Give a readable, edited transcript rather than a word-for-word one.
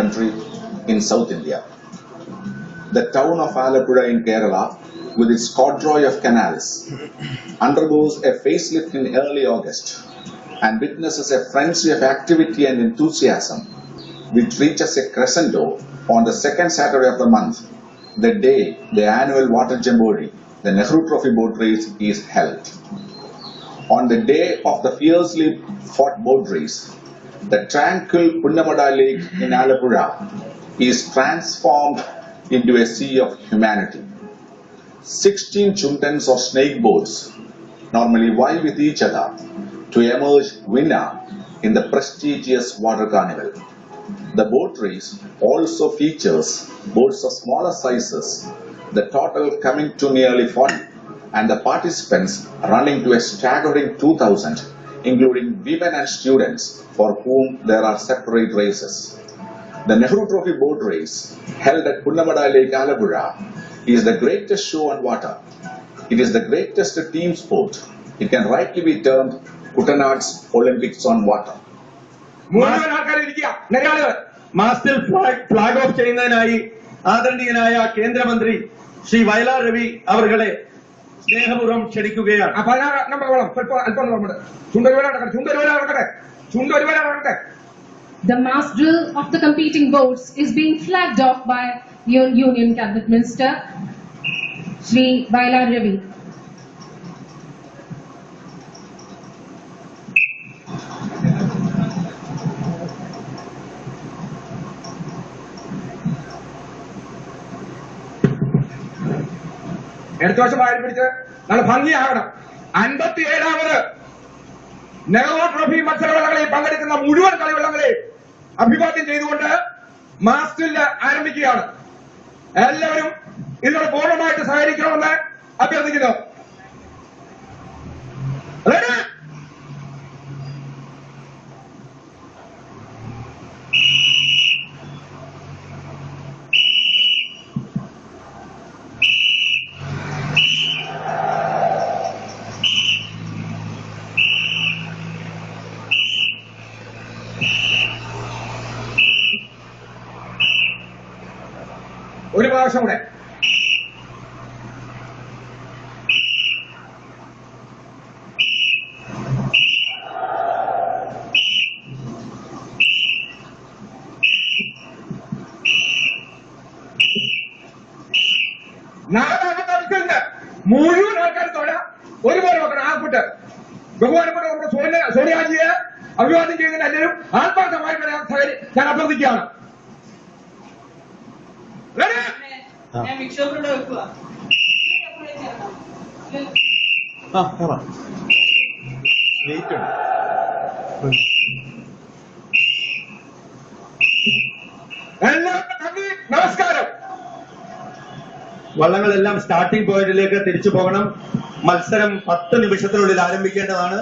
country in South India. The town of Alappuzha in Kerala, with its corduroy of canals, undergoes a facelift in early August and witnesses a frenzy of activity and enthusiasm, which reaches a crescendo on the second Saturday of the month, the day the annual water jamboree, the Nehru Trophy boat race, is held. On the day of the fiercely fought boat race, the tranquil Punnamada Lake in Alappuzha is transformed into a sea of humanity. 16 chuntans or snake boats normally vie with each other to emerge winner in the prestigious water carnival. The boat race also features boats of smaller sizes, the total coming to nearly 40, and the participants running to a staggering 2,000, including women and students for whom there are separate races. The Nehru Trophy boat race, held at Punnamada Lake, Alappuzha, is the greatest show on water. It is the greatest team sport. It can rightly be termed Kuttanad's Olympics on water. മാസ്റ്റിൽ flag off ചെയ്യുന്നതിനായി ആദരണീയനായ കേന്ദ്രമന്ത്രി ശ്രീ വയലാർ രവി അവർകളെ സ്നേഹപൂർവ്വം ക്ഷണിക്കുകയാണ്. The mass drill of the competing boats is being flagged off by Union Cabinet Minister Shri Vailar Ravi. അടുത്ത വർഷം ആരംഭിച്ച് നല്ല ഭംഗിയാകണം. 57ാമത് നെഹ്റു ട്രോഫി മത്സരവേളകളിൽ പങ്കെടുക്കുന്ന മുഴുവൻ കളിവള്ളങ്ങളെ അഭിവാദ്യം ചെയ്തുകൊണ്ട് മാസ്റ്റിൽ ആരംഭിക്കുകയാണ്. എല്ലാവരും ഇതിനോട് പൂർണ്ണമായിട്ട് സഹകരിക്കണമെന്ന് അഭ്യർത്ഥിക്കുന്നു. ഒരു പ്രാവശ്യം കൂടെ. മുഴുവൻ ആൾക്കാർ തൊഴ ഒരുപോലെ വെക്കണം. ആൾക്കൂട്ട് ബഹുമാനപ്പെട്ട നമ്മുടെ സോണിയാജിയെ അഭിവാദ്യം ചെയ്യുന്നതിന് എല്ലാവരും ആത്മാർത്ഥമായി ഞാൻ അഭ്യർത്ഥിക്കുകയാണ്. നമസ്കാരം. വള്ളങ്ങളെല്ലാം സ്റ്റാർട്ടിംഗ് പോയിന്റിലേക്ക് തിരിച്ചു പോകണം. മത്സരം 10 നിമിഷത്തിനുള്ളിൽ ആരംഭിക്കേണ്ടതാണ്.